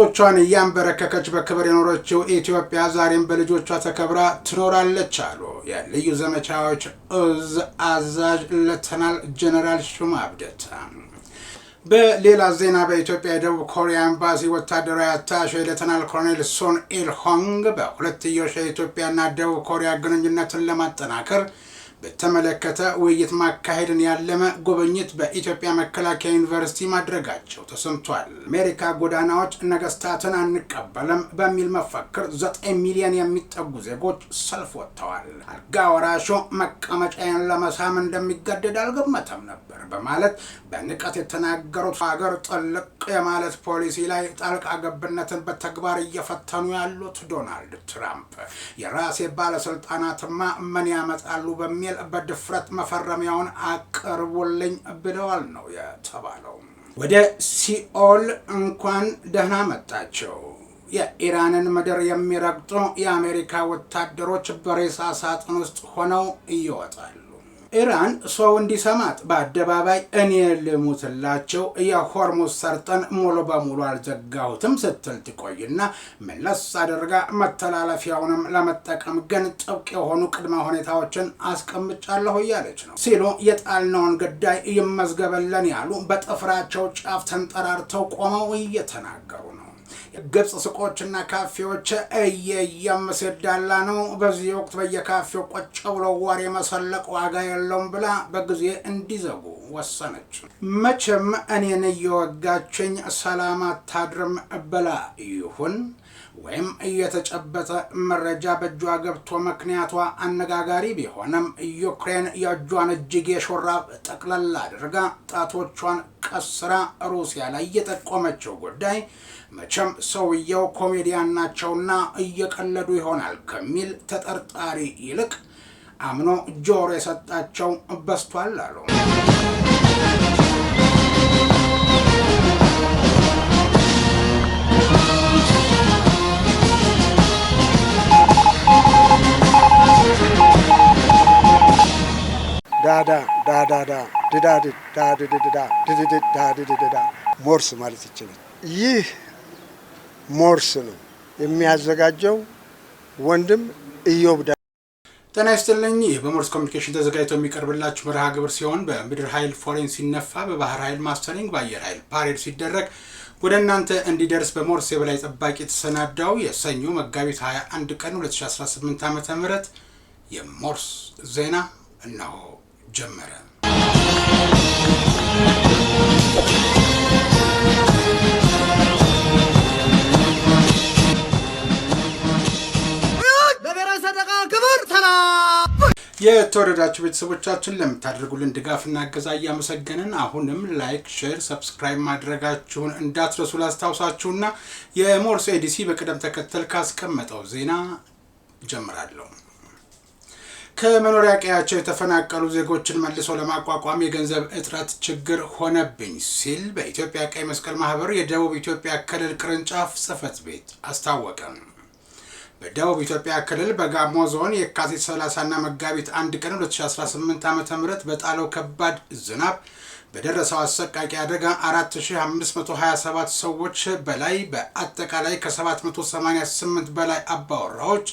ጠላቶቿን ያንበረከከች በክብር የኖረችው ኢትዮጵያ ዛሬም በልጆቿ ተከብራ ትኖራለች አሉ የልዩ ዘመቻዎች እዝ አዛዥ ሌተናል ጀነራል ሹማ አብደታ። በሌላ ዜና በኢትዮጵያ የደቡብ ኮሪያ ኤምባሲ ወታደራዊ አታሼ ሌተናል ኮሎኔል ሶን ኢል ሆንግ በሁለትዮሽ የኢትዮጵያና ደቡብ ኮሪያ ግንኙነትን ለማጠናከር በተመለከተ ውይይት ማካሄድን ያለመ ጉብኝት በኢትዮጵያ መከላከያ ዩኒቨርሲቲ ማድረጋቸው ተሰምቷል። አሜሪካ ጎዳናዎች ነገስታትን አንቀበልም በሚል መፈክር 9 ሚሊዮን የሚጠጉ ዜጎች ሰልፍ ወጥተዋል። አልጋ ወራሹ መቀመጫን ለመሳም እንደሚገደድ አልገመተም ነበር በማለት በንቀት የተናገሩት ሀገር ጥልቅ የማለት ፖሊሲ ላይ ጣልቃ ገብነትን በተግባር እየፈተኑ ያሉት ዶናልድ ትራምፕ የራሴ ባለስልጣናትማ ምን ያመጣሉ በሚል በድፍረት መፈረሚያውን አቀርቡልኝ ብለዋል ነው የተባለው። ወደ ሲኦል እንኳን ደህና መጣቸው። የኢራንን ምድር የሚረግጡ የአሜሪካ ወታደሮች በሬሳ ሳጥን ውስጥ ሆነው ይወጣሉ። ኢራን ሰው እንዲሰማት በአደባባይ እኔ ልሙትላቸው የሆርሙዝ ሰርጠን ሙሉ በሙሉ አልዘጋሁትም ስትል ትቆይና መለስ አድርጋ መተላለፊያውንም ለመጠቀም ግን ጥብቅ የሆኑ ቅድመ ሁኔታዎችን አስቀምጫለሁ እያለች ነው ሲሉ የጣልነውን ጉዳይ ይመዝገበለን ያሉ በጥፍራቸው ጫፍ ተንጠራርተው ቆመው እየተናገሩ ነው። ግብጽ ሱቆችና ካፌዎች እየየምስዳላ ነው። በዚህ ወቅት በየካፌው ቁጭ ብለው ወሬ መሰለቅ ዋጋ የለውም ብላ በጊዜ እንዲዘጉ ወሰነች። መቼም እኔን እየወጋችኝ ሰላም አታድርም ብላ ይሁን ወይም እየተጨበጠ መረጃ በእጇ ገብቶ ምክንያቷ አነጋጋሪ ቢሆንም ዩክሬን የእጇን እጅጌ ሹራብ ጠቅለል አድርጋ ጣቶቿን ቀስራ ሩሲያ ላይ እየጠቆመችው ጉዳይ መቼም ሰውየው ኮሜዲያን ናቸውና እየቀለዱ ይሆናል ከሚል ተጠርጣሪ ይልቅ አምኖ ጆሮ የሰጣቸው በስቷል አሉ። ሞርስ ማለት ይችላል። ይህ ሞርስ ነው የሚያዘጋጀው ወንድም ኢዮብ። ጤና ይስጥልኝ። ይህ በሞርስ ኮሚኒኬሽን ተዘጋጅቶ የሚቀርብላችሁ መርሃ ግብር ሲሆን በምድር ኃይል ፎሬን ሲነፋ፣ በባህር ኃይል ማስተሪንግ፣ በአየር ኃይል ፓሬድ ሲደረግ ወደ እናንተ እንዲደርስ በሞርስ የበላይ ጠባቂ የተሰናዳው የሰኞ መጋቢት 21 ቀን 2018 ዓ.ም የሞርስ ዜና እነሆ ጀመረ። የተወደዳችሁ ቤተሰቦቻችን ለምታደርጉልን ድጋፍና እገዛ እያመሰገንን አሁንም ላይክ፣ ሼር፣ ሰብስክራይብ ማድረጋችሁን እንዳትረሱ ላስታውሳችሁና የሞርስ ኤዲሲ በቅደም ተከተል ካስቀመጠው ዜና ጀምራለሁ። ከመኖሪያ ቀያቸው የተፈናቀሉ ዜጎችን መልሶ ለማቋቋም የገንዘብ እጥረት ችግር ሆነብኝ ሲል በኢትዮጵያ ቀይ መስቀል ማህበር የደቡብ ኢትዮጵያ ክልል ቅርንጫፍ ጽህፈት ቤት አስታወቀ። በደቡብ ኢትዮጵያ ክልል በጋሞ ዞን የካቲት 30 እና መጋቢት 1 ቀን 2018 ዓ.ም በጣለው ከባድ ዝናብ በደረሰው አሰቃቂ አደጋ 4527 ሰዎች በላይ በአጠቃላይ ከ788 በላይ አባወራዎች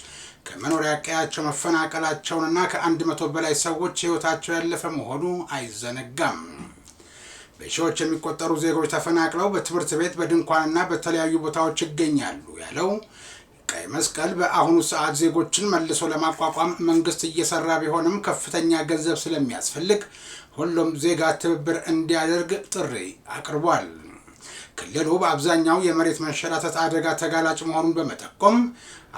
ከመኖሪያ ቀያቸው መፈናቀላቸውንና ከ100 በላይ ሰዎች ህይወታቸው ያለፈ መሆኑ አይዘነጋም። በሺዎች የሚቆጠሩ ዜጎች ተፈናቅለው በትምህርት ቤት፣ በድንኳንና በተለያዩ ቦታዎች ይገኛሉ ያለው ቀይ መስቀል በአሁኑ ሰዓት ዜጎችን መልሶ ለማቋቋም መንግስት እየሰራ ቢሆንም ከፍተኛ ገንዘብ ስለሚያስፈልግ ሁሉም ዜጋ ትብብር እንዲያደርግ ጥሪ አቅርቧል። ክልሉ በአብዛኛው የመሬት መንሸራተት አደጋ ተጋላጭ መሆኑን በመጠቆም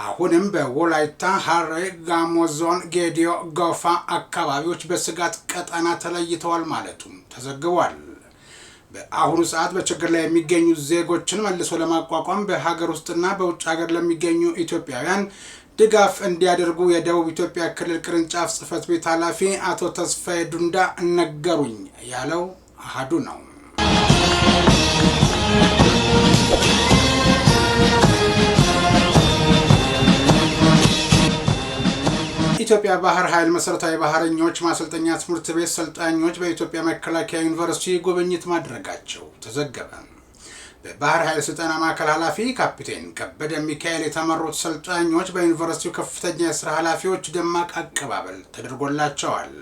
አሁንም በወላይታ፣ ሐረር፣ ጋሞ ዞን፣ ጌዲዮ፣ ጎፋ አካባቢዎች በስጋት ቀጠና ተለይተዋል ማለቱም ተዘግቧል። በአሁኑ ሰዓት በችግር ላይ የሚገኙ ዜጎችን መልሶ ለማቋቋም በሀገር ውስጥና በውጭ ሀገር ለሚገኙ ኢትዮጵያውያን ድጋፍ እንዲያደርጉ የደቡብ ኢትዮጵያ ክልል ቅርንጫፍ ጽህፈት ቤት ኃላፊ አቶ ተስፋዬ ዱንዳ ነገሩኝ ያለው አሃዱ ነው። ኢትዮጵያ ባህር ኃይል መሰረታዊ ባህረኞች ማሰልጠኛ ትምህርት ቤት ሰልጣኞች በኢትዮጵያ መከላከያ ዩኒቨርሲቲ ጉብኝት ማድረጋቸው ተዘገበ። በባህር ኃይል ስልጠና ማዕከል ኃላፊ ካፒቴን ከበደ ሚካኤል የተመሩት ሰልጣኞች በዩኒቨርሲቲው ከፍተኛ የስራ ኃላፊዎች ደማቅ አቀባበል ተደርጎላቸዋል።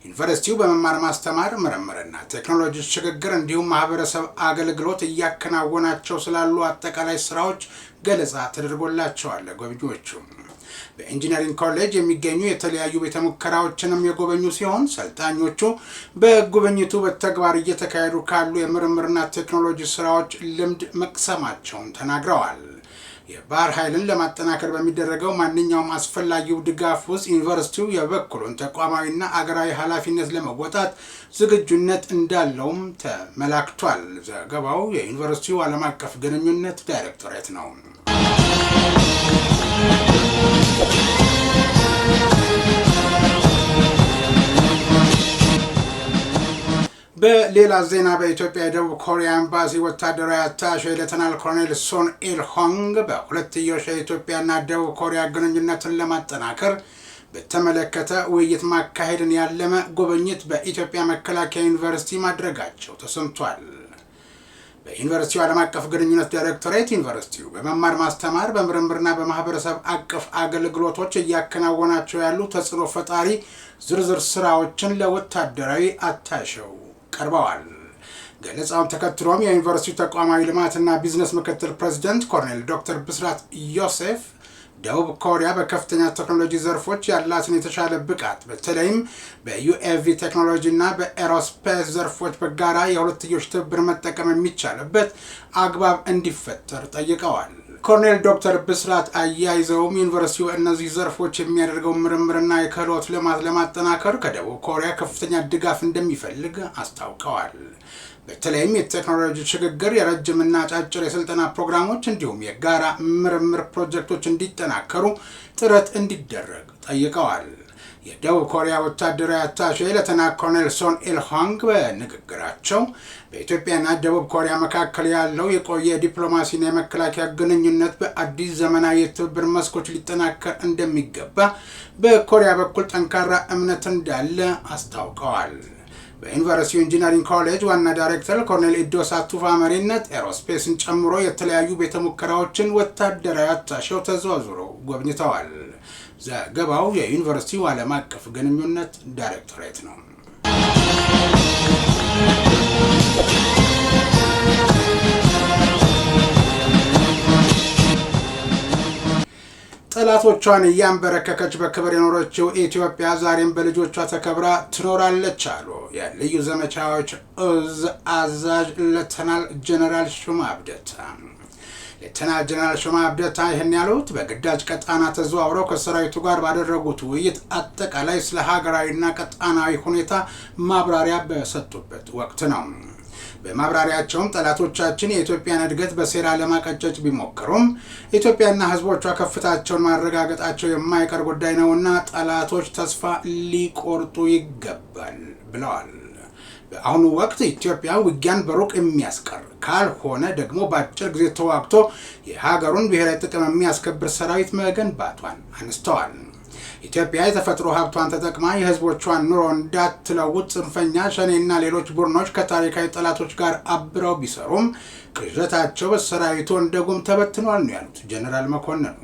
ዩኒቨርሲቲው በመማር ማስተማር፣ ምርምርና ቴክኖሎጂ ሽግግር እንዲሁም ማህበረሰብ አገልግሎት እያከናወናቸው ስላሉ አጠቃላይ ስራዎች ገለጻ ተደርጎላቸዋል። ጎብኚዎቹ በኢንጂነሪንግ ኮሌጅ የሚገኙ የተለያዩ ቤተ ሙከራዎችንም የጎበኙ ሲሆን ሰልጣኞቹ በጉብኝቱ በተግባር እየተካሄዱ ካሉ የምርምርና ቴክኖሎጂ ስራዎች ልምድ መቅሰማቸውን ተናግረዋል። የባህር ኃይልን ለማጠናከር በሚደረገው ማንኛውም አስፈላጊው ድጋፍ ውስጥ ዩኒቨርሲቲው የበኩሉን ተቋማዊና አገራዊ ኃላፊነት ለመወጣት ዝግጁነት እንዳለውም ተመላክቷል። ዘገባው የዩኒቨርሲቲው ዓለም አቀፍ ግንኙነት ዳይሬክቶሬት ነው። በሌላ ዜና በኢትዮጵያ የደቡብ ኮሪያ ኤምባሲ ወታደራዊ አታሼ ሌተናል ኮሎኔል ሶን ኢል ሆንግ በሁለትዮሽ የኢትዮጵያና ደቡብ ኮሪያ ግንኙነትን ለማጠናከር በተመለከተ ውይይት ማካሄድን ያለመ ጉብኝት በኢትዮጵያ መከላከያ ዩኒቨርሲቲ ማድረጋቸው ተሰምቷል። በዩኒቨርሲቲው ዓለም አቀፍ ግንኙነት ዳይሬክቶሬት ዩኒቨርሲቲው በመማር ማስተማር፣ በምርምርና በማህበረሰብ አቀፍ አገልግሎቶች እያከናወናቸው ያሉ ተጽዕኖ ፈጣሪ ዝርዝር ስራዎችን ለወታደራዊ አታሼው ቀርበዋል። ገለጻውን ተከትሎም የዩኒቨርሲቲው ተቋማዊ ልማትና ቢዝነስ ምክትል ፕሬዝዳንት ኮሎኔል ዶክተር ብስራት ዮሴፍ ደቡብ ኮሪያ በከፍተኛ ቴክኖሎጂ ዘርፎች ያላትን የተሻለ ብቃት በተለይም በዩኤቪ ቴክኖሎጂ እና በኤሮስፔስ ዘርፎች በጋራ የሁለትዮሽ ትብብር መጠቀም የሚቻልበት አግባብ እንዲፈጠር ጠይቀዋል። ኮሎኔል ዶክተር ብስራት አያይዘውም ዩኒቨርሲቲው እነዚህ ዘርፎች የሚያደርገው ምርምርና የክህሎት ልማት ለማጠናከር ከደቡብ ኮሪያ ከፍተኛ ድጋፍ እንደሚፈልግ አስታውቀዋል። በተለይም የቴክኖሎጂ ሽግግር፣ የረጅምና አጫጭር የስልጠና ፕሮግራሞች እንዲሁም የጋራ ምርምር ፕሮጀክቶች እንዲጠናከሩ ጥረት እንዲደረግ ጠይቀዋል። የደቡብ ኮሪያ ወታደራዊ አታሼ ሌተናል ኮሎኔል ሶን ኢል ሆንግ በንግግራቸው በኢትዮጵያና ደቡብ ኮሪያ መካከል ያለው የቆየ ዲፕሎማሲና የመከላከያ ግንኙነት በአዲስ ዘመናዊ የትብብር መስኮች ሊጠናከር እንደሚገባ በኮሪያ በኩል ጠንካራ እምነት እንዳለ አስታውቀዋል። በዩኒቨርሲቲው ኢንጂነሪንግ ኮሌጅ ዋና ዳይሬክተር ኮሎኔል ኢዶሳ ቱፋ መሪነት ኤሮስፔስን ጨምሮ የተለያዩ ቤተ ሙከራዎችን ወታደራዊ አታሼው ተዘዋውረው ጎብኝተዋል። ዘገባው የዩኒቨርሲቲው ዓለም አቀፍ ግንኙነት ዳይሬክቶሬት ነው። ጠላቶቿን እያንበረከከች በክብር የኖረችው ኢትዮጵያ ዛሬም በልጆቿ ተከብራ ትኖራለች አሉ የልዩ ዘመቻዎች እዝ አዛዥ ሌተናል ጀነራል ሹማ አብደታ። ሌተናል ጀነራል ሹማ አብደታ ይህን ያሉት በግዳጅ ቀጣና ተዘዋውረው ከሰራዊቱ ጋር ባደረጉት ውይይት አጠቃላይ ስለ ሀገራዊና ቀጣናዊ ሁኔታ ማብራሪያ በሰጡበት ወቅት ነው። በማብራሪያቸውም ጠላቶቻችን የኢትዮጵያን እድገት በሴራ ለማቀጨጭ ቢሞክሩም ኢትዮጵያና ሕዝቦቿ ከፍታቸውን ማረጋገጣቸው የማይቀር ጉዳይ ነውና ጠላቶች ተስፋ ሊቆርጡ ይገባል ብለዋል። በአሁኑ ወቅት ኢትዮጵያ ውጊያን በሩቅ የሚያስቀር ካልሆነ ደግሞ በአጭር ጊዜ ተዋግቶ የሀገሩን ብሔራዊ ጥቅም የሚያስከብር ሰራዊት መገንባቷን አንስተዋል። ኢትዮጵያ የተፈጥሮ ሀብቷን ተጠቅማ የህዝቦቿን ኑሮ እንዳትለውጥ ጽንፈኛ ሸኔና ሌሎች ቡድኖች ከታሪካዊ ጠላቶች ጋር አብረው ቢሰሩም ቅዠታቸው በሰራዊቱ እንደጉም ተበትኗል ነው ያሉት ጀነራል መኮንን።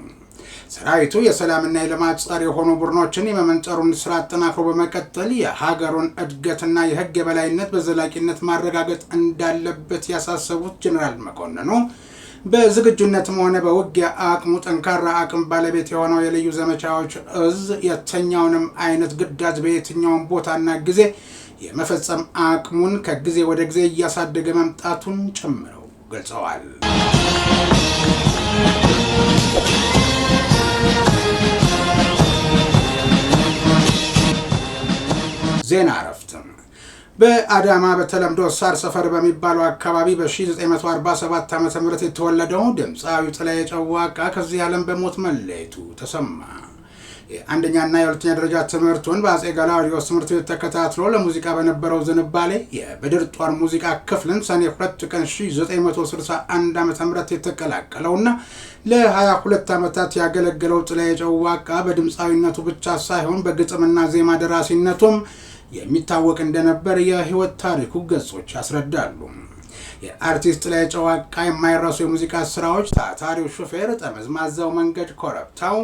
ሰራዊቱ የሰላምና የልማት ጸር የሆኑ ቡድኖችን የመመንጠሩን ስራ አጠናክሮ በመቀጠል የሀገሩን እድገትና የህግ የበላይነት በዘላቂነት ማረጋገጥ እንዳለበት ያሳሰቡት ጀነራል መኮንኑ በዝግጁነትም ሆነ በውጊያ አቅሙ ጠንካራ አቅም ባለቤት የሆነው የልዩ ዘመቻዎች እዝ የትኛውንም አይነት ግዳጅ በየትኛውም ቦታና ጊዜ የመፈጸም አቅሙን ከጊዜ ወደ ጊዜ እያሳደገ መምጣቱን ጨምረው ገልጸዋል። ዜና እረፍትም በአዳማ በተለምዶ ሳር ሰፈር በሚባለው አካባቢ በ1947 ዓ.ም የተወለደው ድምፃዊ ጥላዬ ጨዋቃ ከዚህ ዓለም በሞት መለየቱ ተሰማ። የአንደኛና የሁለተኛ ደረጃ ትምህርቱን በአጼ ገላውዲዮስ ትምህርት ቤት ተከታትሎ ለሙዚቃ በነበረው ዝንባሌ የበድር ጦር ሙዚቃ ክፍልን ሰኔ 2 ቀን 1961 ዓ.ም የተቀላቀለውና ለ22 ዓመታት ያገለገለው ጥላዬ ጨዋቃ በድምፃዊነቱ ብቻ ሳይሆን በግጥምና ዜማ ደራሲነቱም የሚታወቅ እንደነበር የህይወት ታሪኩ ገጾች ያስረዳሉ። የአርቲስት ጥላዬ ጨዋቃ የማይረሱ የሙዚቃ ስራዎች ታታሪው ሹፌር፣ ጠመዝማዛው መንገድ፣ ኮረብታው፣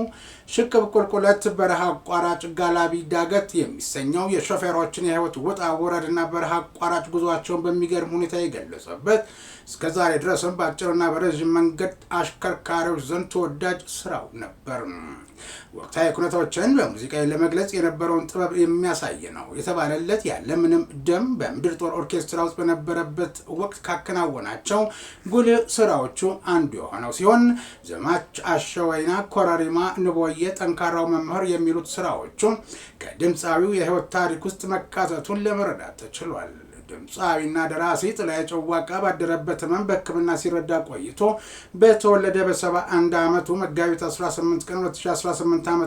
ሽቅብ ቁልቁለት፣ በረሃ አቋራጭ፣ ጋላቢ ዳገት የሚሰኘው የሾፌሮችን የህይወት ውጣ ውረድና በረሃ አቋራጭ ጉዟቸውን በሚገርም ሁኔታ የገለጸበት እስከዛሬ ድረስም በአጭርና በረዥም መንገድ አሽከርካሪዎች ዘንድ ተወዳጅ ስራው ነበር። ወቅታዊ ሁኔታዎችን በሙዚቃ ለመግለጽ የነበረውን ጥበብ የሚያሳይ ነው የተባለለት ያለምንም ደም በምድር ጦር ኦርኬስትራ ውስጥ በነበረበት ወቅት ካከናወናቸው ጉልህ ስራዎቹ አንዱ የሆነው ሲሆን ዘማች፣ አሸወይና፣ ኮረሪማ፣ ንቦዬ፣ ጠንካራው መምህር የሚሉት ስራዎቹ ከድምፃዊው የህይወት ታሪክ ውስጥ መካተቱን ለመረዳት ተችሏል። ድምፃዊና ደራሲ ጥላዬ ጨዋቃ ባደረበት ህመም በሕክምና ሲረዳ ቆይቶ በተወለደ በ71 ዓመቱ መጋቢት 18 ቀን 2018 ዓ.ም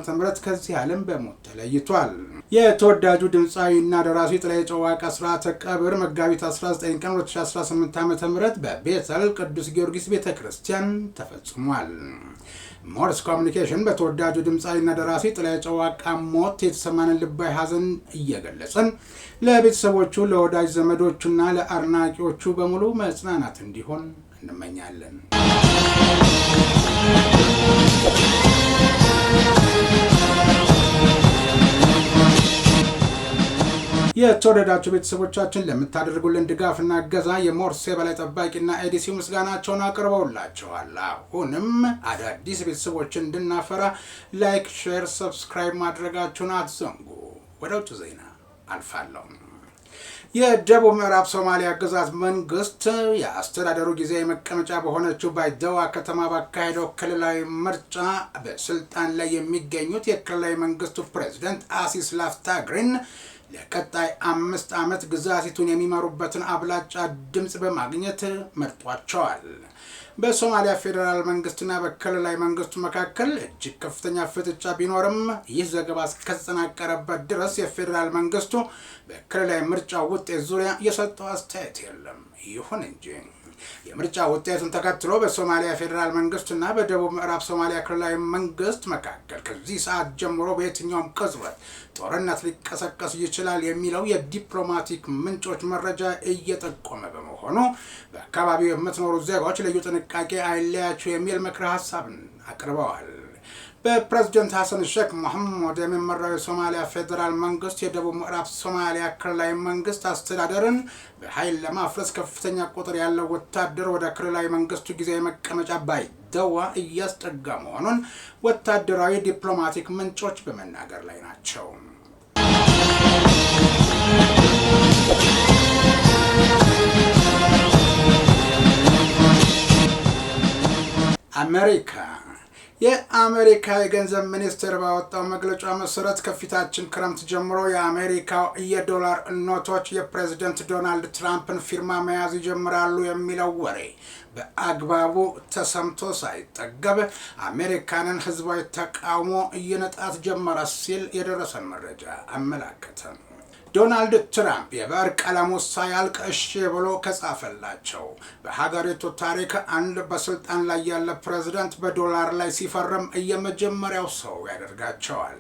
ከዚህ ዓለም በሞት ተለይቷል። የተወዳጁ ድምፃዊና ደራሲ ጥላዬ ጨዋቃ ስርዓተ ቀብር መጋቢት 19 ቀን 2018 ዓ.ም በቤተል ቅዱስ ጊዮርጊስ ቤተክርስቲያን ተፈጽሟል። ሞርስ ኮሚኒኬሽን በተወዳጁ ድምፃዊና ደራሲ ጥላዬ ጨዋቃ ሞት የተሰማንን ልባዊ ሐዘን እየገለጸን ለቤተሰቦቹ፣ ለወዳጅ ዘመዶቹና ለአድናቂዎቹ በሙሉ መጽናናት እንዲሆን እንመኛለን። የተወደዳችሁ ቤተሰቦቻችን ለምታደርጉልን ድጋፍና እገዛ የሞርስ የበላይ ጠባቂና ኤዲሲ ምስጋናቸውን አቅርበውላቸዋል። አሁንም አዳዲስ ቤተሰቦችን እንድናፈራ ላይክ፣ ሼር፣ ሰብስክራይብ ማድረጋችሁን አትዘንጉ። ወደ ውጭ ዜና አልፋለሁ። የደቡብ ምዕራብ ሶማሊያ ግዛት መንግስት የአስተዳደሩ ጊዜያዊ መቀመጫ በሆነችው ባይደዋ ከተማ ባካሄደው ክልላዊ ምርጫ በስልጣን ላይ የሚገኙት የክልላዊ መንግስቱ ፕሬዝዳንት አሲስ ላፍታግሪን ለቀጣይ 5 ዓመት ግዛቲቱን የሚመሩበትን አብላጫ ድምጽ በማግኘት መርጧቸዋል። በሶማሊያ ፌዴራል መንግስትና በክልላዊ መንግስቱ መካከል እጅግ ከፍተኛ ፍጥጫ ቢኖርም ይህ ዘገባ እስከተጠናቀረበት ድረስ የፌዴራል መንግስቱ በክልላዊ ምርጫ ውጤት ዙሪያ የሰጠው አስተያየት የለም። ይሁን እንጂ የምርጫ ውጤቱን ተከትሎ በሶማሊያ ፌዴራል መንግስትና በደቡብ ምዕራብ ሶማሊያ ክልላዊ መንግስት መካከል ከዚህ ሰዓት ጀምሮ በየትኛውም ቅጽበት ጦርነት ሊቀሰቀስ ይችላል የሚለው የዲፕሎማቲክ ምንጮች መረጃ እየጠቆመ በመሆኑ በአካባቢው የምትኖሩ ዜጎች ልዩ ጥንቃቄ አይለያችሁ የሚል ምክረ ሀሳብን አቅርበዋል። በፕሬዝዳንት ሐሰን ሼክ መሐመድ የሚመራው የሶማሊያ ፌዴራል መንግስት የደቡብ ምዕራብ ሶማሊያ ክልላዊ መንግስት አስተዳደርን በኃይል ለማፍረስ ከፍተኛ ቁጥር ያለው ወታደር ወደ ክልላዊ መንግስቱ ጊዜያዊ መቀመጫ ባይደዋ እያስጠጋ መሆኑን ወታደራዊ ዲፕሎማቲክ ምንጮች በመናገር ላይ ናቸው። አሜሪካ የአሜሪካ የገንዘብ ሚኒስቴር ባወጣው መግለጫ መሰረት ከፊታችን ክረምት ጀምሮ የአሜሪካው የዶላር ኖቶች የፕሬዝዳንት ዶናልድ ትራምፕን ፊርማ መያዝ ይጀምራሉ የሚለው ወሬ በአግባቡ ተሰምቶ ሳይጠገብ አሜሪካንን ህዝባዊ ተቃውሞ እየነጣት ጀመረ ሲል የደረሰን መረጃ አመላከተ። ዶናልድ ትራምፕ የብዕር ቀለሙ ሳያልቅ እሺ ብሎ ከጻፈላቸው በሀገሪቱ ታሪክ አንድ በስልጣን ላይ ያለ ፕሬዝዳንት በዶላር ላይ ሲፈርም የመጀመሪያው ሰው ያደርጋቸዋል።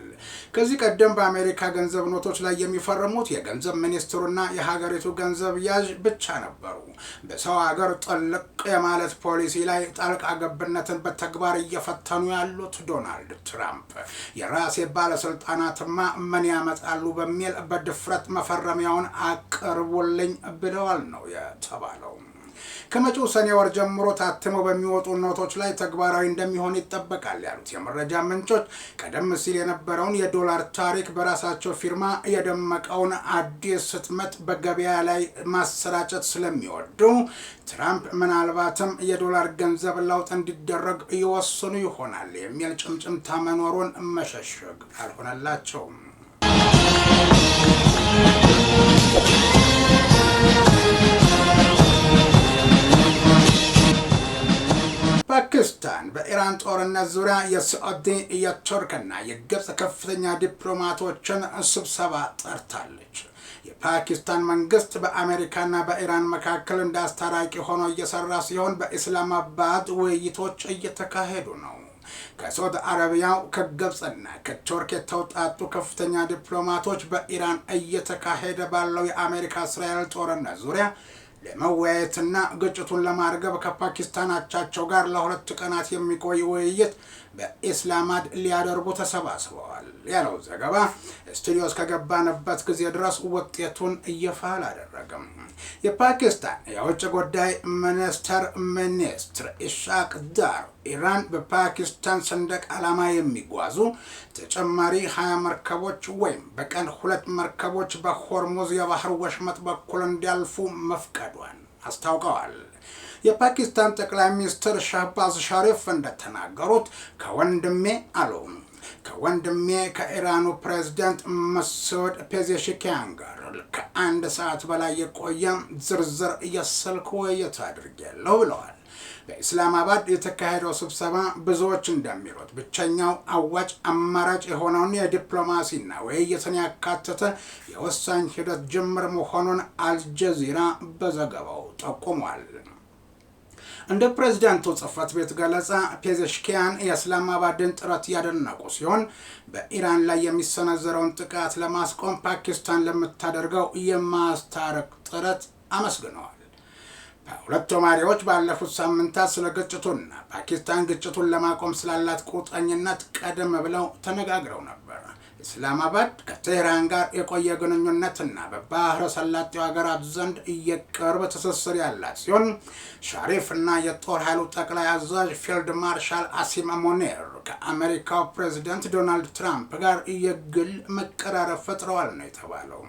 ከዚህ ቀደም በአሜሪካ ገንዘብ ኖቶች ላይ የሚፈርሙት የገንዘብ ሚኒስትሩና የሀገሪቱ ገንዘብ ያዥ ብቻ ነበሩ። በሰው ሀገር ጥልቅ የማለት ፖሊሲ ላይ ጣልቃ ገብነትን በተግባር እየፈተኑ ያሉት ዶናልድ ትራምፕ የራሴ ባለስልጣናትማ ምን ያመጣሉ በሚል በድፍረት መፈረሚያውን አቅርቡልኝ ብለዋል ነው የተባለው። ከመጪው ሰኔ ወር ጀምሮ ታትመው በሚወጡ ኖቶች ላይ ተግባራዊ እንደሚሆን ይጠበቃል ያሉት የመረጃ ምንጮች ቀደም ሲል የነበረውን የዶላር ታሪክ በራሳቸው ፊርማ የደመቀውን አዲስ ህትመት በገበያ ላይ ማሰራጨት ስለሚወዱ ትራምፕ ምናልባትም የዶላር ገንዘብ ለውጥ እንዲደረግ ይወስኑ ይሆናል የሚል ጭምጭምታ መኖሩን መሸሸግ አልሆነላቸውም። ፓኪስታን በኢራን ጦርነት ዙሪያ የሳዑዲ የቱርክና የግብጽ ከፍተኛ ዲፕሎማቶችን ስብሰባ ጠርታለች። የፓኪስታን መንግስት በአሜሪካና በኢራን መካከል እንደ አስታራቂ ሆኖ እየሰራ ሲሆን በኢስላማባድ ውይይቶች እየተካሄዱ ነው። ከሳዑዲ አረቢያው ከግብጽና ከቱርክ የተውጣጡ ከፍተኛ ዲፕሎማቶች በኢራን እየተካሄደ ባለው የአሜሪካ እስራኤል ጦርነት ዙሪያ ለመወያየትና ግጭቱን ለማርገብ ከፓኪስታን አቻቸው ጋር ለ2 ቀናት የሚቆይ ውይይት በኢስላማባድ ሊያደርጉ ተሰባስበዋል ያለው ዘገባ ስቱዲዮስ ከገባንበት ጊዜ ድረስ ውጤቱን ይፋ አላደረገም። የፓኪስታን የውጭ ጉዳይ ሚኒስትር ኢሻቅ ዳር ኢራን በፓኪስታን ሰንደቅ ዓላማ የሚጓዙ ተጨማሪ 20 መርከቦች ወይም በቀን 2 መርከቦች በሆርሙዝ የባህር ወሽመጥ በኩል እንዲያልፉ መፍቀዷን አስታውቀዋል። የፓኪስታን ጠቅላይ ሚኒስትር ሻህባዝ ሸሪፍ እንደተናገሩት ከወንድሜ ከኢራኑ ፕሬዝዳንት መሱድ ፔዜሽኪያን ጋር ከ1 ሰዓት በላይ የቆየ ዝርዝር የስልክ ውይይት አድርጌያለሁ ብለዋል። በኢስላማባድ የተካሄደው ስብሰባ ብዙዎች እንደሚሉት ብቸኛው አዋጭ አማራጭ የሆነውን የዲፕሎማሲና ውይይትን ያካተተ የወሳኝ ሂደት ጅምር መሆኑን አልጀዚራ በዘገባው ጠቁሟል። እንደ ፕሬዝዳንቱ ጽህፈት ቤት ገለጻ ፔዜሽኪያን የኢስላማባድን ጥረት ያደነቁ ሲሆን በኢራን ላይ የሚሰነዘረውን ጥቃት ለማስቆም ፓኪስታን ለምታደርገው የማስታረቅ ጥረት አመስግነዋል። ሁለቱ መሪዎች ባለፉት ሳምንታት ስለ ግጭቱና ፓኪስታን ግጭቱን ለማቆም ስላላት ቁርጠኝነት ቀደም ብለው ተነጋግረው ነበር። ኢስላማባድ ከቴህራን ጋር የቆየ ግንኙነትና በባህረ ሰላጤው ሀገራት ዘንድ የቅርብ ትስስር ያላት ሲሆን ሸሪፍና የጦር ኃይሉ ጠቅላይ አዛዥ ፊልድ ማርሻል አሲም ሙኒር ከአሜሪካው ፕሬዝዳንት ዶናልድ ትራምፕ ጋር የግል መቀራረብ ፈጥረዋል ነው የተባለው።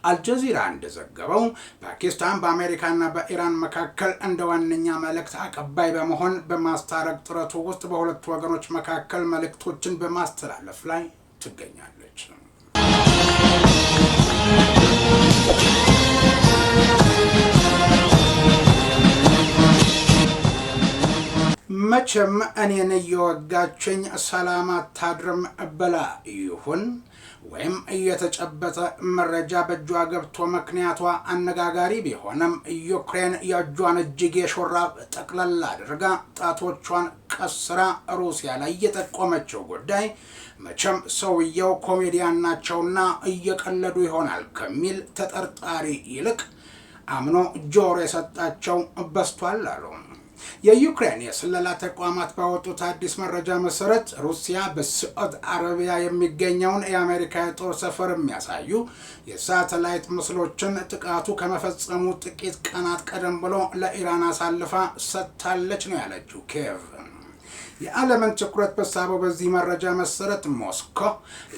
አልጀዚራ እንደዘገበው ፓኪስታን በአሜሪካና በኢራን መካከል እንደ ዋነኛ መልእክት አቀባይ በመሆን በማስታረቅ ጥረቱ ውስጥ በሁለቱ ወገኖች መካከል መልእክቶችን በማስተላለፍ ላይ ትገኛለች። መቼም እኔን እየወጋችኝ ሰላም አታድርም ብላ ይሁን ወይም እየተጨበጠ መረጃ በእጇ ገብቶ ምክንያቷ አነጋጋሪ ቢሆንም ዩክሬን የእጇን እጅጌ ሹራብ ጠቅለል አድርጋ ጣቶቿን ቀስራ ሩሲያ ላይ የጠቆመችው ጉዳይ መቼም ሰውየው ኮሜዲያን ናቸውና እየቀለዱ ይሆናል ከሚል ተጠርጣሪ ይልቅ አምኖ ጆሮ የሰጣቸው በስቷል አሉ። የዩክሬን የስለላ ተቋማት ባወጡት አዲስ መረጃ መሰረት ሩሲያ በሳዑዲ አረቢያ የሚገኘውን የአሜሪካ የጦር ሰፈር የሚያሳዩ የሳተላይት ምስሎችን ጥቃቱ ከመፈጸሙ ጥቂት ቀናት ቀደም ብሎ ለኢራን አሳልፋ ሰጥታለች ነው ያለችው ኪየቭ። የዓለምን ትኩረት በሳበው በዚህ መረጃ መሰረት ሞስኮ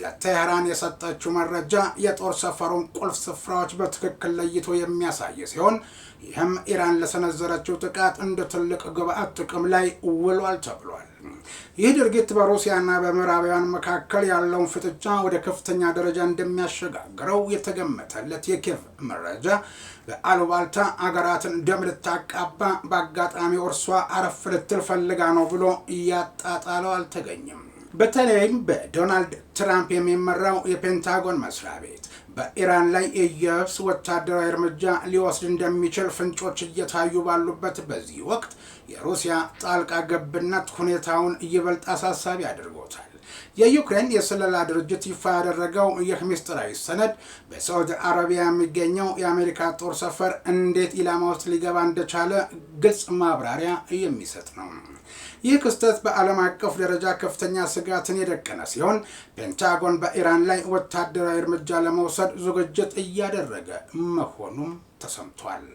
ለቴህራን የሰጠችው መረጃ የጦር ሰፈሩን ቁልፍ ስፍራዎች በትክክል ለይቶ የሚያሳይ ሲሆን ይህም ኢራን ለሰነዘረችው ጥቃት እንደ ትልቅ ግብአት ጥቅም ላይ ውሏል ተብሏል። ይህ ድርጊት በሩሲያና በምዕራባውያን መካከል ያለውን ፍጥጫ ወደ ከፍተኛ ደረጃ እንደሚያሸጋግረው የተገመተለት የኪየቭ መረጃ በአሉባልታ አገራትን ደም ልታቃባ በአጋጣሚ እርሷ አረፍ ልትል ፈልጋ ነው ብሎ እያጣጣለው አልተገኘም። በተለይም በዶናልድ ትራምፕ የሚመራው የፔንታጎን መስሪያ ቤት በኢራን ላይ የየብስ ወታደራዊ እርምጃ ሊወስድ እንደሚችል ፍንጮች እየታዩ ባሉበት በዚህ ወቅት የሩሲያ ጣልቃ ገብነት ሁኔታውን ይበልጥ አሳሳቢ አድርጎታል። የዩክሬን የስለላ ድርጅት ይፋ ያደረገው ይህ ምስጢራዊ ሰነድ በሳዑዲ አረቢያ የሚገኘው የአሜሪካ ጦር ሰፈር እንዴት ኢላማ ውስጥ ሊገባ እንደቻለ ግልጽ ማብራሪያ የሚሰጥ ነው። ይህ ክስተት በዓለም አቀፍ ደረጃ ከፍተኛ ስጋትን የደቀነ ሲሆን ፔንታጎን በኢራን ላይ ወታደራዊ እርምጃ ለመውሰድ ዝግጅት እያደረገ መሆኑም ተሰምቷል።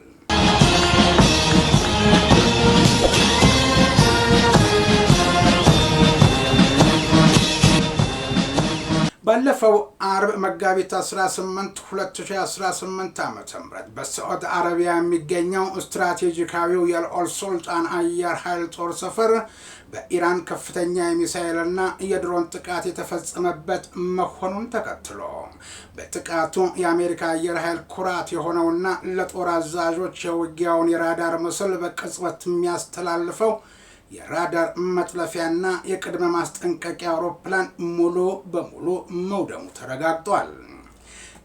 ባለፈው አርብ መጋቢት 18 2018 ዓ.ም በሳዑዲ አረቢያ የሚገኘው ስትራቴጂካዊው የአል ሱልጣን አየር ኃይል ጦር ሰፈር በኢራን ከፍተኛ የሚሳኤልና የድሮን ጥቃት የተፈጸመበት መሆኑን ተከትሎ በጥቃቱ የአሜሪካ አየር ኃይል ኩራት የሆነውና ለጦር አዛዦች የውጊያውን የራዳር ምስል በቅጽበት የሚያስተላልፈው የራዳር መጥለፊያና የቅድመ ማስጠንቀቂያ አውሮፕላን ሙሉ በሙሉ መውደሙ ተረጋግጧል።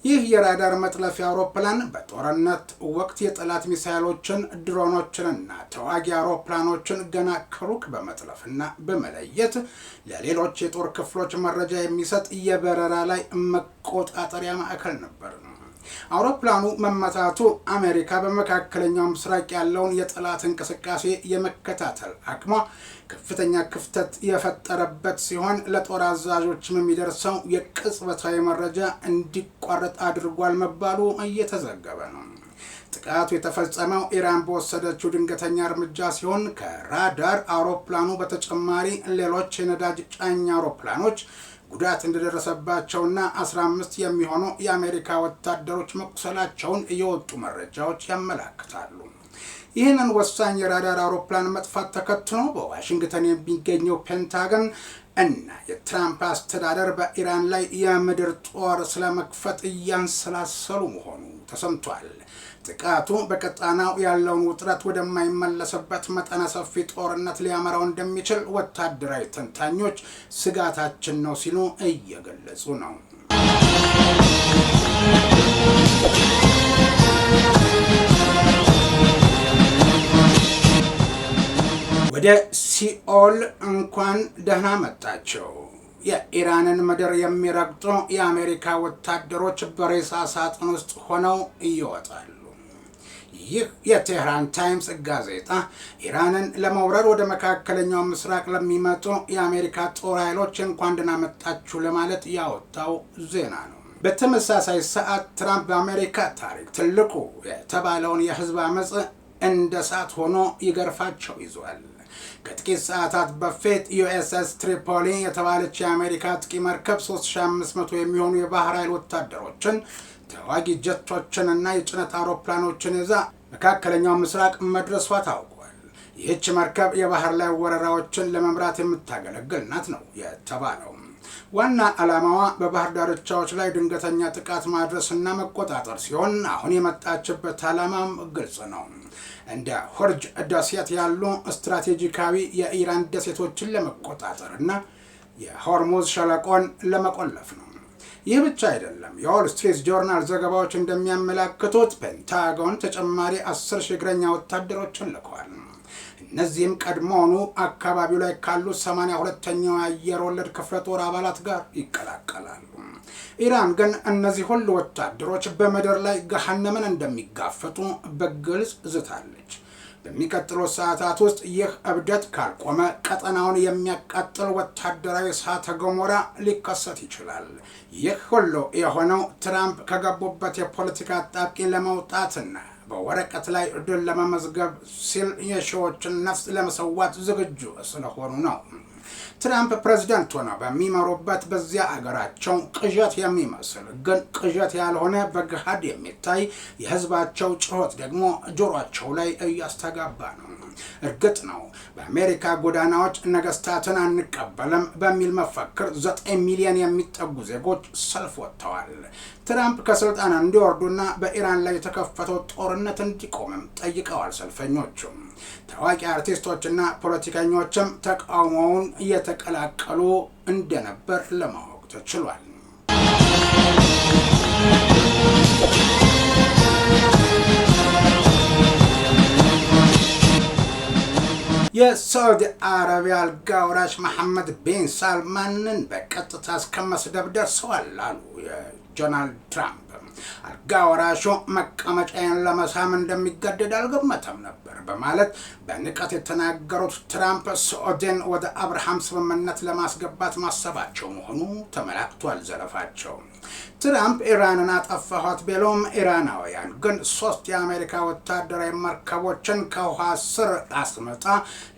ይህ የራዳር መጥለፊያ አውሮፕላን በጦርነት ወቅት የጠላት ሚሳኤሎችን፣ ድሮኖችንና ተዋጊ አውሮፕላኖችን ገና ከሩቅ በመጥለፍና በመለየት ለሌሎች የጦር ክፍሎች መረጃ የሚሰጥ የበረራ ላይ መቆጣጠሪያ ማዕከል ነበር። አውሮፕላኑ መመታቱ አሜሪካ በመካከለኛው ምስራቅ ያለውን የጠላት እንቅስቃሴ የመከታተል አቅሟ ከፍተኛ ክፍተት የፈጠረበት ሲሆን ለጦር አዛዦችም የሚደርሰው የቅጽበታዊ መረጃ እንዲቋረጥ አድርጓል መባሉ እየተዘገበ ነው። ጥቃቱ የተፈጸመው ኢራን በወሰደችው ድንገተኛ እርምጃ ሲሆን ከራዳር አውሮፕላኑ በተጨማሪ ሌሎች የነዳጅ ጫኝ አውሮፕላኖች ጉዳት እንደደረሰባቸውና 15 የሚሆኑ የአሜሪካ ወታደሮች መቁሰላቸውን የወጡ መረጃዎች ያመለክታሉ። ይህንን ወሳኝ የራዳር አውሮፕላን መጥፋት ተከትሎ በዋሽንግተን የሚገኘው ፔንታገን እና የትራምፕ አስተዳደር በኢራን ላይ የምድር ጦር ስለመክፈት እያንሰላሰሉ መሆኑ ተሰምቷል። ጥቃቱ በቀጣናው ያለውን ውጥረት ወደማይመለስበት መጠነ ሰፊ ጦርነት ሊያመራው እንደሚችል ወታደራዊ ተንታኞች ስጋታችን ነው ሲሉ እየገለጹ ነው። ወደ ሲኦል እንኳን ደህና መጣቸው። የኢራንን ምድር የሚረግጡ የአሜሪካ ወታደሮች በሬሳ ሳጥን ውስጥ ሆነው ይወጣሉ። ይህ የቴህራን ታይምስ ጋዜጣ ኢራንን ለመውረር ወደ መካከለኛው ምስራቅ ለሚመጡ የአሜሪካ ጦር ኃይሎች እንኳን ደህና መጣችሁ ለማለት ያወጣው ዜና ነው። በተመሳሳይ ሰዓት ትራምፕ በአሜሪካ ታሪክ ትልቁ የተባለውን የህዝብ አመጽ እንደ እሳት ሆኖ ይገርፋቸው ይዟል። ከጥቂት ሰዓታት በፊት ዩኤስኤስ ትሪፖሊ የተባለች የአሜሪካ አጥቂ መርከብ 3500 የሚሆኑ የባህር ኃይል ወታደሮችን፣ ተዋጊ ጀቶችንና የጭነት አውሮፕላኖችን ይዛ መካከለኛው ምስራቅ መድረሷ ታውቋል። ይህች መርከብ የባህር ላይ ወረራዎችን ለመምራት የምታገለግል ናት ነው የተባለው። ዋና ዓላማዋ በባህር ዳርቻዎች ላይ ድንገተኛ ጥቃት ማድረስና መቆጣጠር ሲሆን አሁን የመጣችበት ዓላማም ግልጽ ነው። እንደ ሆርጅ ደሴት ያሉ ስትራቴጂካዊ የኢራን ደሴቶችን ለመቆጣጠር እና የሆርሙዝ ሸለቆን ለመቆለፍ ነው። ይህ ብቻ አይደለም። የዎል ስትሪት ጆርናል ዘገባዎች እንደሚያመለክቱት ፔንታጎን ተጨማሪ 10,000 እግረኛ ወታደሮችን ልከዋል። እነዚህም ቀድሞውኑ አካባቢው ላይ ካሉ 82ኛው የአየር ወለድ ክፍለ ጦር አባላት ጋር ይቀላቀላሉ። ኢራን ግን እነዚህ ሁሉ ወታደሮች በምድር ላይ ገሃነምን እንደሚጋፈጡ በግልጽ ዝታለች። በሚቀጥሉት ሰዓታት ውስጥ ይህ እብደት ካልቆመ ቀጠናውን የሚያቃጥል ወታደራዊ እሳተ ገሞራ ሊከሰት ይችላል። ይህ ሁሉ የሆነው ትራምፕ ከገቡበት የፖለቲካ አጣብቂኝ ለመውጣትና በወረቀት ላይ ድል ለመመዝገብ ሲል የሺዎችን ነፍስ ለመሰዋት ዝግጁ ስለሆኑ ነው። ትራምፕ ፕሬዝዳንት ሆነው በሚመሩበት በዚያ አገራቸው ቅዠት የሚመስል ግን ቅዠት ያልሆነ በገሃድ የሚታይ የህዝባቸው ጩኸት ደግሞ ጆሮአቸው ላይ እያስተጋባ ነው። እርግጥ ነው በአሜሪካ ጎዳናዎች ነገስታትን አንቀበልም በሚል መፈክር 9 ሚሊዮን የሚጠጉ ዜጎች ሰልፍ ወጥተዋል። ትራምፕ ከስልጣን እንዲወርዱና በኢራን ላይ የተከፈተው ጦርነት እንዲቆምም ጠይቀዋል ሰልፈኞቹም። ታዋቂ አርቲስቶችና ፖለቲከኞችም ተቃውሞውን እየተቀላቀሉ እንደነበር ለማወቅ ተችሏል። የሳዑዲ አረቢያ አልጋ ወራሽ መሐመድ ቢን ሳልማንን በቀጥታ እስከመስደብ ደርሰዋል አሉ ዶናልድ ትራምፕ። አልጋ ወራሹ መቀመጫዬን ለመሳም እንደሚገደድ አልገመተም ነበር በማለት በንቀት የተናገሩት ትራምፕ ሳዑዲን ወደ አብርሃም ስምምነት ለማስገባት ማሰባቸው መሆኑ ተመላክቷል ዘለፋቸው። ትራምፕ ኢራንን አጠፋኋት ቢሉም ኢራናውያን ግን 3 የአሜሪካ ወታደራዊ መርከቦችን ከውሃ ስር አስመጣ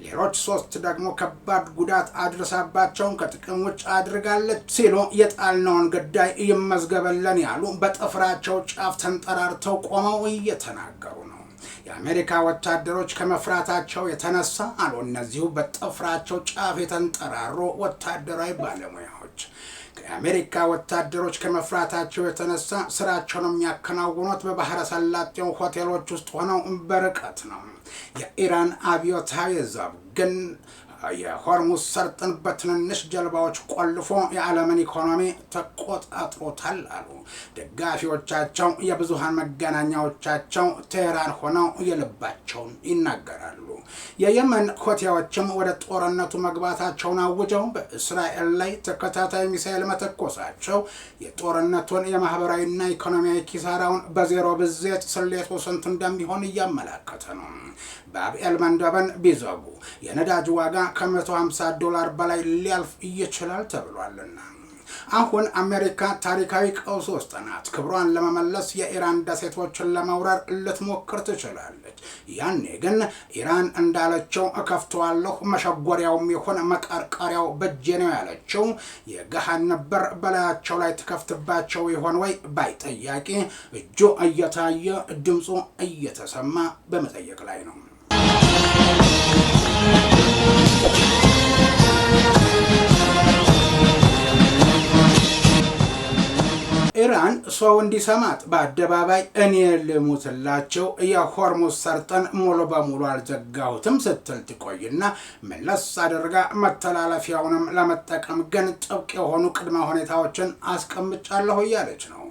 ሌሎች 3 ደግሞ ከባድ ጉዳት አድርሳባቸውን ከጥቅም ውጭ አድርጋለች ሲሉ የጣልነውን ጉዳይ ይመዝገበለን ያሉ በጥፍራቸው ጫፍ ተንጠራርተው ቆመው እየተናገሩ ነው። የአሜሪካ ወታደሮች ከመፍራታቸው የተነሳ አሉ እነዚሁ በጥፍራቸው ጫፍ የተንጠራሩ ወታደራዊ ባለሙያዎች የአሜሪካ ወታደሮች ከመፍራታቸው የተነሳ ስራቸውን የሚያከናውኑት በባህረ ሰላጤው ሆቴሎች ውስጥ ሆነው በርቀት ነው። የኢራን አብዮታዊ ዘብ ግን የሆርሙዝ ሰርጥን በትንንሽ ጀልባዎች ቆልፎ የዓለምን ኢኮኖሚ ተቆጣጥሮታል አሉ። ደጋፊዎቻቸው የብዙሃን መገናኛዎቻቸው ቴህራን ሆነው የልባቸውን ይናገራሉ። የየመን ሁቲዎችም ወደ ጦርነቱ መግባታቸውን አውጀው በእስራኤል ላይ ተከታታይ ሚሳኤል መተኮሳቸው የጦርነቱን የማህበራዊና ኢኮኖሚያዊ ኪሳራውን በዜሮ ብዜት ስሌቱ ስንት እንደሚሆን እያመላከተ ነው። ባብኤል መንደብን ቢዘጉ የነዳጅ ዋጋ $150 በላይ ሊያልፍ ይችላል ተብሏልና። አሁን አሜሪካ ታሪካዊ ቀውስ ውስጥ ናት። ክብሯን ለመመለስ የኢራን ደሴቶችን ለመውረር ልትሞክር ትችላለች። ያኔ ግን ኢራን እንዳለችው እከፍተዋለሁ፣ መሸጎሪያውም ይሁን መቀርቀሪያው በጄ ነው ያለችው የገሃነም በር በላያቸው ላይ ትከፍትባቸው ይሆን ወይ ባይ ጠያቂ እጁ እየታየ ድምፁ እየተሰማ በመጠየቅ ላይ ነው። ኢራን ሰው እንዲሰማት በአደባባይ እኔ ልሙትላቸው የሆርሙዝ ሰርጥን ሙሉ በሙሉ አልዘጋሁትም ስትል ትቆይና መለስ አድርጋ መተላለፊያውንም ለመጠቀም ግን ጥብቅ የሆኑ ቅድመ ሁኔታዎችን አስቀምጫለሁ እያለች ነው።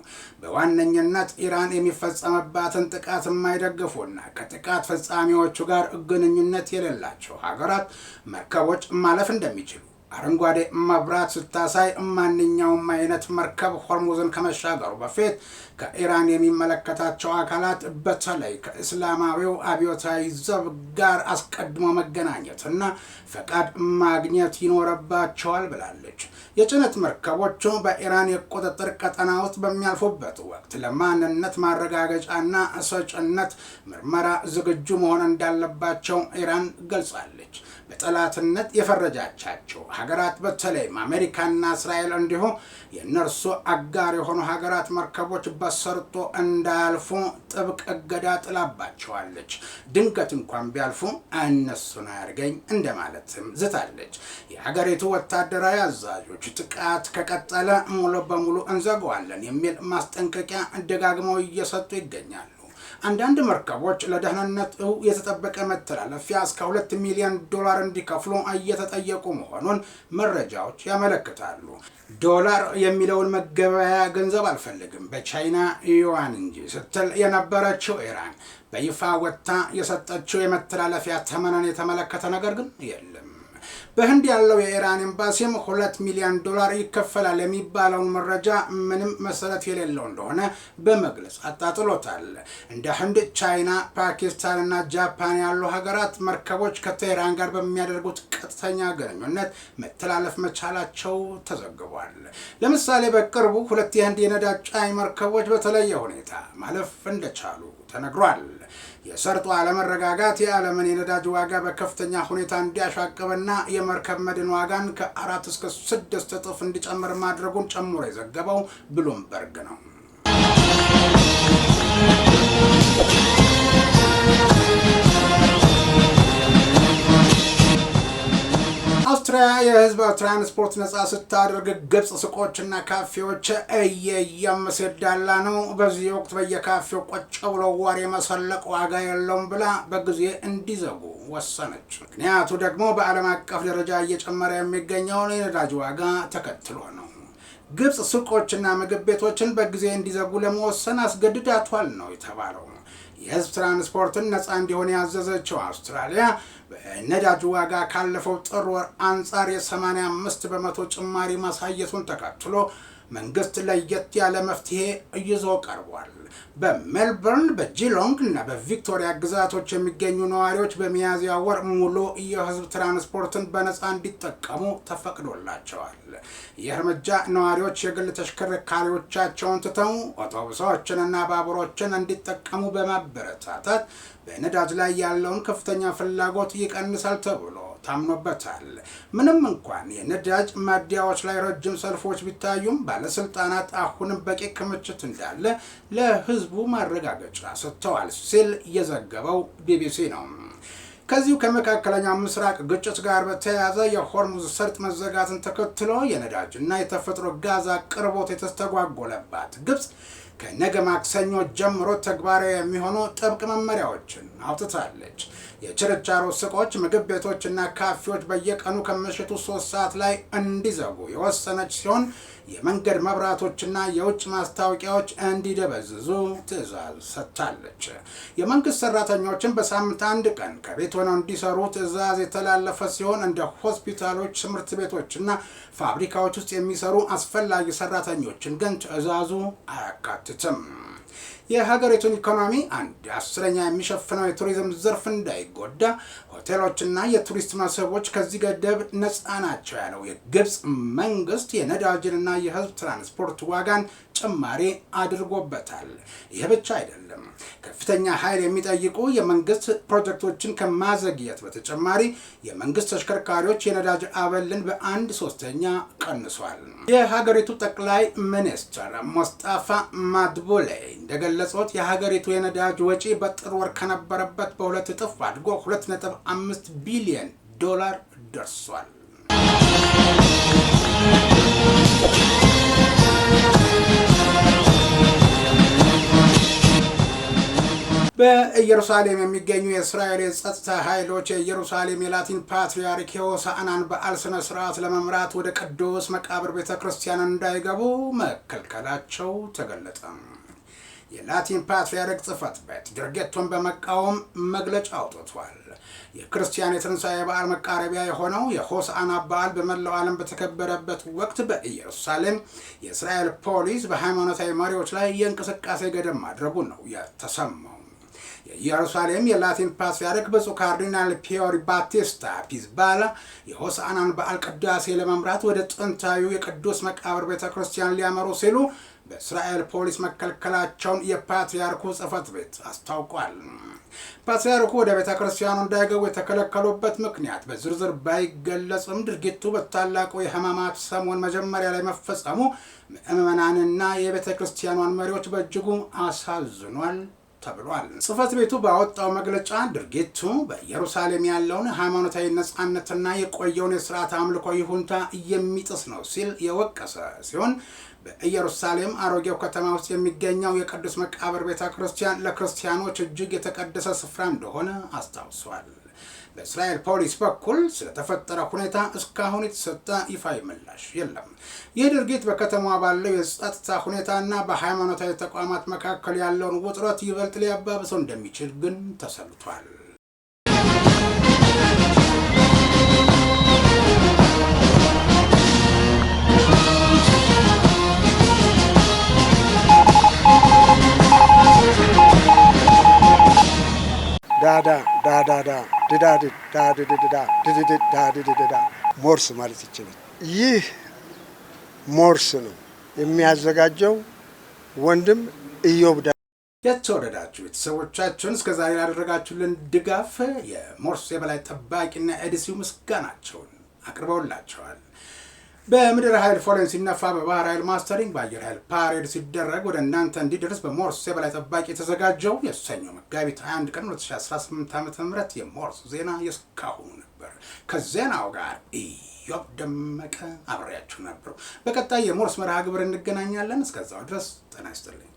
በዋነኝነት ኢራን የሚፈጸምባትን ጥቃት የማይደግፉና ከጥቃት ፈጻሚዎቹ ጋር ግንኙነት የሌላቸው ሀገራት መርከቦች ማለፍ እንደሚችሉ አረንጓዴ መብራት ስታሳይ ማንኛውም አይነት መርከብ ሆርሙዝን ከመሻገሩ በፊት ከኢራን የሚመለከታቸው አካላት በተለይ ከእስላማዊው አብዮታዊ ዘብ ጋር አስቀድሞ መገናኘትና ፈቃድ ማግኘት ይኖርባቸዋል ብላለች። የጭነት መርከቦቹ በኢራን የቁጥጥር ቀጠና ውስጥ በሚያልፉበት ወቅት ለማንነት ማረጋገጫና ሰጭነት ምርመራ ዝግጁ መሆን እንዳለባቸው ኢራን ገልጻለች። በጠላትነት የፈረጃቻቸው ሀገራት በተለይም አሜሪካና እስራኤል እንዲሁም የእነርሱ አጋር የሆኑ ሀገራት መርከቦች በሰርጦ እንዳያልፉ ጥብቅ እገዳ ጥላባቸዋለች። ድንገት እንኳን ቢያልፉ እነሱን አያርገኝ እንደማለትም ዝታለች። የሀገሪቱ ወታደራዊ አዛዦች ጥቃት ከቀጠለ ሙሉ በሙሉ እንዘጋዋለን የሚል ማስጠንቀቂያ ደጋግመው እየሰጡ ይገኛሉ። አንዳንድ መርከቦች ለደህንነቱ የተጠበቀ መተላለፊያ እስከ $2 ሚሊዮን እንዲከፍሉ እየተጠየቁ መሆኑን መረጃዎች ያመለክታሉ። ዶላር የሚለውን መገበያያ ገንዘብ አልፈልግም በቻይና ዩዋን እንጂ ስትል የነበረችው ኢራን በይፋ ወጥታ የሰጠችው የመተላለፊያ ተመንን የተመለከተ ነገር ግን የለም። በህንድ ያለው የኢራን ኤምባሲም $2 ሚሊዮን ይከፈላል የሚባለውን መረጃ ምንም መሰረት የሌለው እንደሆነ በመግለጽ አጣጥሎታል። እንደ ህንድ፣ ቻይና፣ ፓኪስታን እና ጃፓን ያሉ ሀገራት መርከቦች ከቴህራን ጋር በሚያደርጉት ቀጥተኛ ግንኙነት መተላለፍ መቻላቸው ተዘግቧል። ለምሳሌ በቅርቡ 2 የህንድ የነዳጅ ጫኝ መርከቦች በተለየ ሁኔታ ማለፍ እንደቻሉ ተነግሯል። የሰርጡ አለመረጋጋት የዓለምን የነዳጅ ዋጋ በከፍተኛ ሁኔታ እንዲያሻቅብና የመርከብ መድን ዋጋን ከ4 እስከ 6 እጥፍ እንዲጨምር ማድረጉን ጨምሮ የዘገበው ብሉምበርግ ነው። አውስትራሊያ የህዝብ ትራንስፖርት ነጻ ስታደርግ ግብጽ ሱቆችና ካፌዎች እየየመሰዳላ ነው። በዚህ ወቅት በየካፌው ቁጭ ብሎ ወሬ መሰለቅ ዋጋ የለውም ብላ በጊዜ እንዲዘጉ ወሰነች። ምክንያቱ ደግሞ በዓለም አቀፍ ደረጃ እየጨመረ የሚገኘውን የነዳጅ ዋጋ ተከትሎ ነው። ግብጽ ሱቆችና ምግብ ቤቶችን በጊዜ እንዲዘጉ ለመወሰን አስገድዳቷል ነው የተባለው። የህዝብ ትራንስፖርትን ነጻ እንዲሆን ያዘዘችው አውስትራሊያ በነዳጅ ዋጋ ካለፈው ጥር ወር አንጻር የ85 በመቶ ጭማሪ ማሳየቱን ተከትሎ መንግስት ለየት ያለ መፍትሄ ይዞ ቀርቧል። በሜልበርን በጂሎንግ እና በቪክቶሪያ ግዛቶች የሚገኙ ነዋሪዎች በሚያዝያ ወር ሙሉ የህዝብ ትራንስፖርትን በነጻ እንዲጠቀሙ ተፈቅዶላቸዋል። ይህ እርምጃ ነዋሪዎች የግል ተሽከርካሪዎቻቸውን ትተው አውቶቡሶችንና ባቡሮችን እንዲጠቀሙ በማበረታታት በነዳጅ ላይ ያለውን ከፍተኛ ፍላጎት ይቀንሳል ተብሎ ታምኖበታል። ምንም እንኳን የነዳጅ ማደያዎች ላይ ረጅም ሰልፎች ቢታዩም ባለስልጣናት አሁንም በቂ ክምችት እንዳለ ለህዝቡ ማረጋገጫ ሰጥተዋል ሲል የዘገበው ቢቢሲ ነው። ከዚሁ ከመካከለኛው ምስራቅ ግጭት ጋር በተያያዘ የሆርሙዝ ሰርጥ መዘጋትን ተከትሎ የነዳጅና የተፈጥሮ ጋዝ አቅርቦት የተስተጓጎለባት ግብጽ ከነገ ማክሰኞ ጀምሮ ተግባራዊ የሚሆኑ ጥብቅ መመሪያዎችን አውጥታለች። የችርቻሮ ሱቆች፣ ምግብ ቤቶችና ካፌዎች በየቀኑ ከምሽቱ 3 ሰዓት ላይ እንዲዘጉ የወሰነች ሲሆን የመንገድ መብራቶችና የውጭ ማስታወቂያዎች እንዲደበዝዙ ትዕዛዝ ሰጥታለች። የመንግስት ሰራተኞችን በሳምንት 1 ቀን ከቤት ሆነው እንዲሰሩ ትዕዛዝ የተላለፈ ሲሆን እንደ ሆስፒታሎች፣ ትምህርት ቤቶችና ፋብሪካዎች ውስጥ የሚሰሩ አስፈላጊ ሰራተኞችን ግን ትዕዛዙ አያካትትም። የሀገሪቱን ኢኮኖሚ 1/10 የሚሸፍነው የቱሪዝም ዘርፍ እንዳይጎዳ ሆቴሎችና የቱሪስት መስህቦች ከዚህ ገደብ ነፃ ናቸው ያለው የግብፅ መንግስት የነዳጅንና የህዝብ ትራንስፖርት ዋጋን ጭማሪ አድርጎበታል። ይህ ብቻ አይደለም። ከፍተኛ ኃይል የሚጠይቁ የመንግስት ፕሮጀክቶችን ከማዘግየት በተጨማሪ የመንግስት ተሽከርካሪዎች የነዳጅ አበልን በ1/3 ቀንሷል። የሀገሪቱ ጠቅላይ ሚኒስትር ሙስጣፋ ማድቡሌ እንደገለጹት የሀገሪቱ የነዳጅ ወጪ በጥር ወር ከነበረበት በ2 እጥፍ አድጎ $2.5 ቢሊዮን ደርሷል። በኢየሩሳሌም የሚገኙ የእስራኤል የጸጥታ ኃይሎች የኢየሩሳሌም የላቲን ፓትርያርክ የሆሳዕናን በዓል ስነ ስርዓት ለመምራት ወደ ቅዱስ መቃብር ቤተ ክርስቲያን እንዳይገቡ መከልከላቸው ተገለጸ። የላቲን ፓትርያርክ ጽሕፈት ቤት ድርጊቱን በመቃወም መግለጫ አውጥቷል። የክርስቲያን የትንሣኤ በዓል መቃረቢያ የሆነው የሆሳዕና በዓል በመላው ዓለም በተከበረበት ወቅት በኢየሩሳሌም የእስራኤል ፖሊስ በሃይማኖታዊ መሪዎች ላይ የእንቅስቃሴ ገደብ ማድረጉ ነው የተሰማው። የኢየሩሳሌም የላቲን ፓትርያርክ ብፁዕ ካርዲናል ፒዮሪ ባቲስታ ፒዝባላ የሆሳዕናን በዓል ቅዳሴ ለመምራት ወደ ጥንታዊ የቅዱስ መቃብር ቤተ ክርስቲያን ሊያመሩ ሲሉ በእስራኤል ፖሊስ መከልከላቸውን የፓትርያርኩ ጽሕፈት ቤት አስታውቋል። ፓትርያርኩ ወደ ቤተ ክርስቲያኑ እንዳይገቡ የተከለከሉበት ምክንያት በዝርዝር ባይገለጽም ድርጊቱ በታላቁ የሕማማት ሰሞን መጀመሪያ ላይ መፈጸሙ ምዕመናንና የቤተ ክርስቲያኗን መሪዎች በእጅጉ አሳዝኗል ተብሏል። ጽሕፈት ቤቱ ባወጣው መግለጫ ድርጊቱ በኢየሩሳሌም ያለውን ሃይማኖታዊ ነጻነትና የቆየውን የሥርዓት አምልኮ ይሁንታ የሚጥስ ነው ሲል የወቀሰ ሲሆን በኢየሩሳሌም አሮጌው ከተማ ውስጥ የሚገኘው የቅዱስ መቃብር ቤተ ክርስቲያን ለክርስቲያኖች እጅግ የተቀደሰ ስፍራ እንደሆነ አስታውሷል። በእስራኤል ፖሊስ በኩል ስለተፈጠረ ሁኔታ እስካሁን የተሰጠ ይፋዊ ምላሽ የለም። ይህ ድርጊት በከተማዋ ባለው የጸጥታ ሁኔታና በሃይማኖታዊ ተቋማት መካከል ያለውን ውጥረት ይበልጥ ሊያባብሰው እንደሚችል ግን ተሰምቷል። ሞርስ ማለት ይችላል። ይህ ሞርስ ነው የሚያዘጋጀው ወንድም ኢዮብ። የተወደዳችሁ ቤተሰቦቻችን እስከ ዛሬ ላደረጋችሁልን ድጋፍ የሞርስ የበላይ ጠባቂና ኤዲሲው ምስጋናቸውን አቅርበውላቸዋል። በምድር ኃይል ፎሬን ሲነፋ በባህር ኃይል ማስተሪንግ በአየር ኃይል ፓሬድ ሲደረግ ወደ እናንተ እንዲደርስ በሞርስ የበላይ ጠባቂ የተዘጋጀው የሰኞ መጋቢት 21 ቀን 2018 ዓ.ም የሞርስ ዜና የስካሁኑ ነበር። ከዜናው ጋር ኢዮብ ደመቀ አብሬያችሁ ነበር። በቀጣይ የሞርስ መርሃ ግብር እንገናኛለን። እስከዛው ድረስ ጤና ይስጥልኝ።